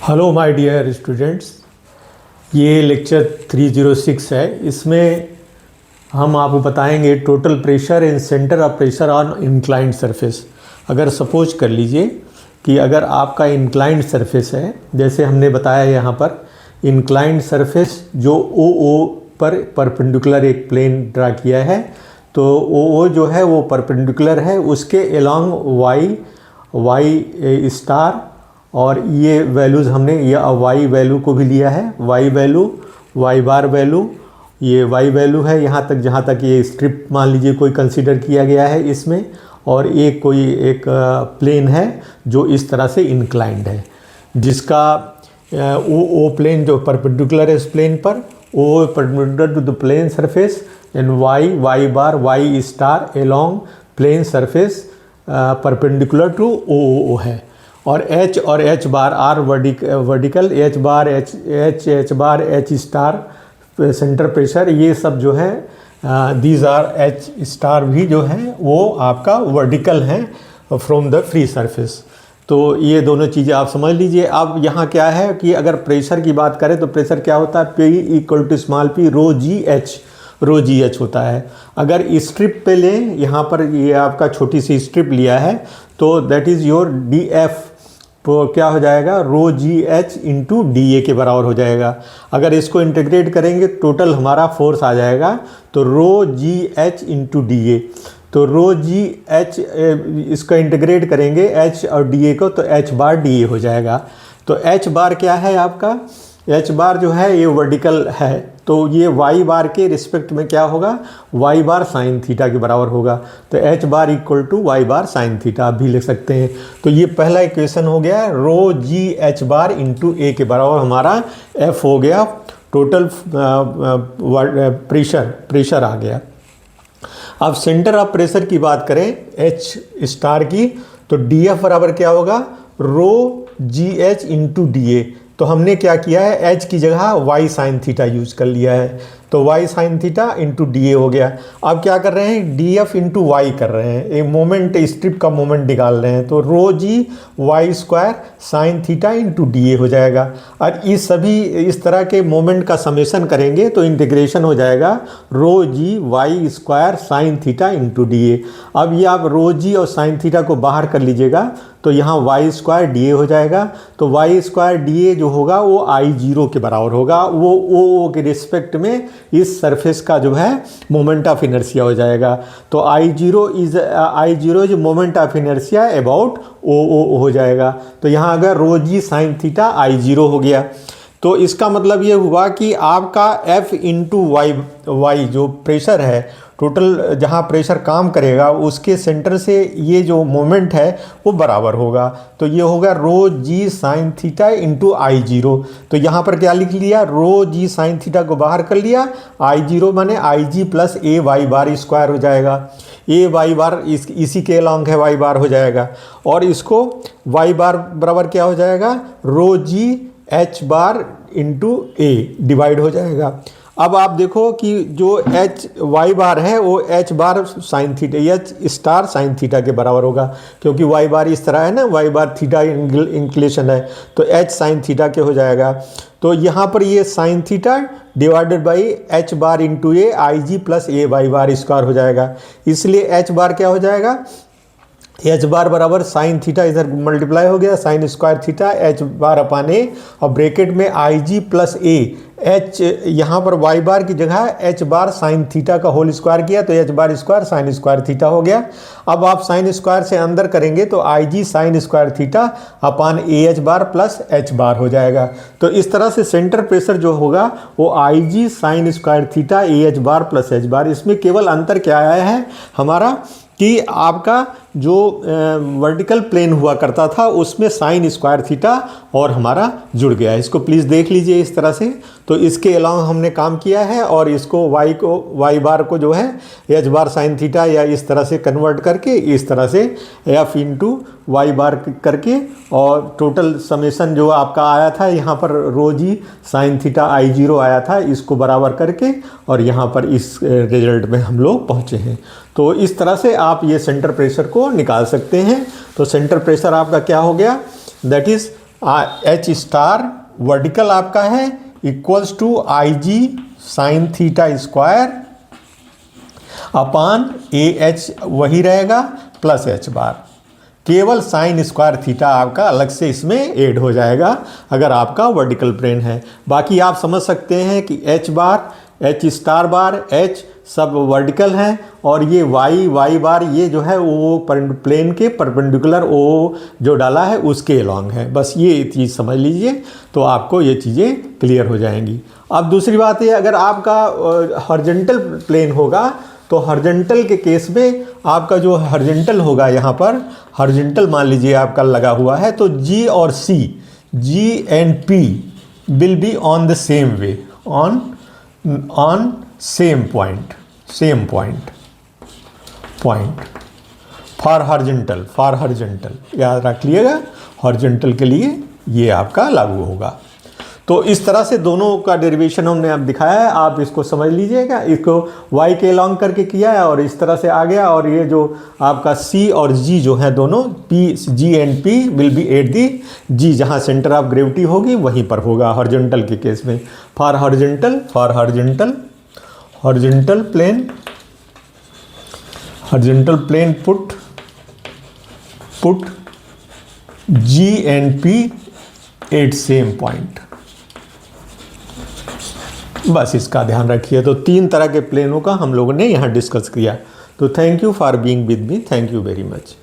Hello my dear students, ये lecture 306 है। इसमें हम आपको बताएंगे total pressure in centre of pressure on inclined surface. अगर सपोज कर लीजिए कि अगर आपका इंक्लाइंड सरफेस है, जैसे हमने बताया यहाँ पर इंक्लाइंड सरफेस जो ओ पर परपेंडिकुलर एक प्लेन ड्रा किया है, तो ओ जो है वो परपेंडिकुलर है, उसके अलोंग वाई स्टार और ये वैल्यूज़ हमने ये वाई वैल्यू को भी लिया है, वाई वैल्यू, वाई बार वैल्यू, ये वाई वैल्यू है यहाँ तक जहाँ तक ये स्ट्रिप मान लीजिए कोई कंसीडर किया गया है इसमें, और एक प्लेन है जो इस तरह से इंक्लाइंड है, जिसका ओ प्लेन जो परपेंडिकुलर है इस प्लेन पर, O perpendicular to the plane surface, and Y bar Y star along plane surface perpendicular to O है, और H bar are vertical, H bar H star centre pressure, ये सब जो है दीज आर एच स्टार भी जो है वो आपका वर्टिकल है फ्रॉम द फ्री सरफेस। तो ये दोनों चीज़ें आप समझ लीजिए। अब यहाँ क्या है कि अगर प्रेशर की बात करें तो प्रेशर क्या होता है, P equal to small p rho ji h होता है। अगर स्ट्रिप पे लें, यहाँ पर ये आपका छोटी सी स्ट्रिप लिया है, तो that is your D F, तो क्या हो जाएगा, rho ji H into D A के बराबर हो जाएगा। अगर इसको इंटीग्रेट करेंगे टोटल हमारा फोर्स आ जाएगा, तो rho ji H into D A, तो रो जी एच इसका इंटीग्रेट करेंगे एच और डी ए को, तो एच बार डी ए हो जाएगा। तो एच बार क्या है आपका, एच बार जो है ये वर्टिकल है, तो ये वाई बार के रिस्पेक्ट में क्या होगा, वाई बार साइन थीटा के बराबर होगा। तो h bar equal to y bar sine theta आप भी लिख सकते हैं। तो ये पहला इक्वेशन हो गया, रो जी एच बार इंटू ए के बराबर हमारा एफ हो गया, टोटल प्रेशर आ गया। अब सेंटर ऑफ प्रेशर की बात करें एच स्टार की, तो डी एफ बराबर क्या होगा, rho ji H into D A. तो हमने क्या किया है, एच की जगह वाई साइन थीटा यूज कर लिया है, तो y sine theta into D A हो गया। अब क्या कर रहे हैं, डी एफ इंटू वाई कर रहे हैं, एक मोमेंट स्ट्रिप का मोमेंट निकाल रहे हैं, तो rho G Y square sine theta into D A हो जाएगा। और इस सभी इस तरह के मोमेंट का समेशन करेंगे तो इंटीग्रेशन हो जाएगा rho G Y square sine theta into D A. अब ये आप रो जी और साइन थीटा को बाहर कर लीजिएगा, तो यहाँ वाई स्क्वायर डी ए हो जाएगा। तो वाई स्क्वायर डी ए जो होगा वो आई जीरो के बराबर होगा, वो ओ के रिस्पेक्ट में इस सरफेस का जो है मोमेंट ऑफ इनर्शिया हो जाएगा। तो I zero is moment of inertia about O हो जाएगा। तो यहाँ अगर rho G sine theta I zero हो गया, तो इसका मतलब ये हुआ कि आपका एफ इंटू वाई जो प्रेशर है, टोटल जहाँ प्रेशर काम करेगा उसके सेंटर से ये जो मोमेंट है वो बराबर होगा। तो ये होगा rho G sine theta into आई जीरो। तो यहाँ पर क्या लिख लिया, रो जी साइन थीटा को बाहर कर लिया, आई जीरो माने आई g plus a y bar square हो जाएगा। ए वाई बार इसी के अलॉन्ग है, वाई बार हो जाएगा, और इसको वाई बार बराबर क्या हो जाएगा, रो जी एच बार इंटू ए डिवाइड हो जाएगा। अब आप देखो कि जो एच वाई बार है वो H bar sine theta, H star sine theta के बराबर होगा, क्योंकि वाई बार इस तरह है ना, वाई बार थीटा इंक्लेशन है, तो एच साइन थीटा के हो जाएगा। तो यहाँ पर ये sine theta divided by h bar into a i g plus a y bar square हो जाएगा। इसलिए एच बार क्या हो जाएगा, एच बार बराबर साइन थीटा इधर मल्टीप्लाई हो गया, साइन स्क्वायर थीटा एच बार अपान ए, और ब्रैकेट में आई जी प्लस ए, एच यहाँ पर वाई बार की जगह एच बार साइन थीटा का होल स्क्वायर किया, तो h bar square sine square theta हो गया। अब आप साइन स्क्वायर से अंदर करेंगे तो I ji sine square theta upon A H bar plus H bar हो जाएगा। तो इस तरह से सेंटर प्रेशर जो होगा वो I ji sine square theta A H bar plus H bar. इसमें केवल अंतर क्या आया है हमारा कि आपका जो वर्टिकल प्लेन हुआ करता था उसमें साइन स्क्वायर थीटा और हमारा जुड़ गया है। इसको प्लीज़ देख लीजिए इस तरह से। तो इसके अलावा हमने काम किया है, और इसको वाई बार को जो है एच बार साइन थीटा या इस तरह से कन्वर्ट करके इस तरह से एफ इंटू वाई बार करके, और टोटल समेशन जो आपका आया था यहाँ पर रो G sine theta I zero आया था, इसको बराबर करके और यहाँ पर इस रिजल्ट में हम लोग पहुँचे हैं। तो इस तरह से आप ये सेंटर प्रेशर को निकाल सकते हैं। तो सेंटर प्रेशर आपका क्या हो गया, that is h star vertical आपका है equals to i ji sine theta square upon A h वही रहेगा प्लस एच बार। केवल साइन स्क्वायर थीटा आपका अलग से इसमें ऐड हो जाएगा अगर आपका वर्टिकल प्लेन है। बाकी आप समझ सकते हैं कि एच बार, एच स्टार बार, एच सब वर्टिकल हैं और ये वाई बार ये जो है वो प्लेन के परपेंडिकुलर ओ जो डाला है उसके अलॉन्ग है। बस ये चीज़ समझ लीजिए तो आपको ये चीज़ें क्लियर हो जाएंगी। अब दूसरी बात ये, अगर आपका हॉरिजॉन्टल प्लेन होगा तो हॉरिजॉन्टल के केस में आपका जो हॉरिजॉन्टल होगा यहाँ पर हॉरिजॉन्टल मान लीजिए आपका लगा हुआ है तो जी और C, G and P will be on the same way, on same point for horizontal याद रखिएगा। हॉरिजॉन्टल के लिए ये आपका लागू होगा। तो इस तरह से दोनों का डेरिवेशन हमने अब दिखाया है, आप इसको समझ लीजिएगा। इसको y के अलॉन्ग करके किया है और इस तरह से आ गया। और ये जो आपका c और g जो है दोनों g and p will be at the g, जहाँ सेंटर ऑफ ग्रेविटी होगी वहीं पर होगा हॉरिजॉन्टल के केस में। For horizontal plane put g and p at same point. बस इसका ध्यान रखिए। तो 3 तरह के प्लेनों का हम लोगों ने यहाँ डिस्कस किया। तो thank you for being with me, thank you very much.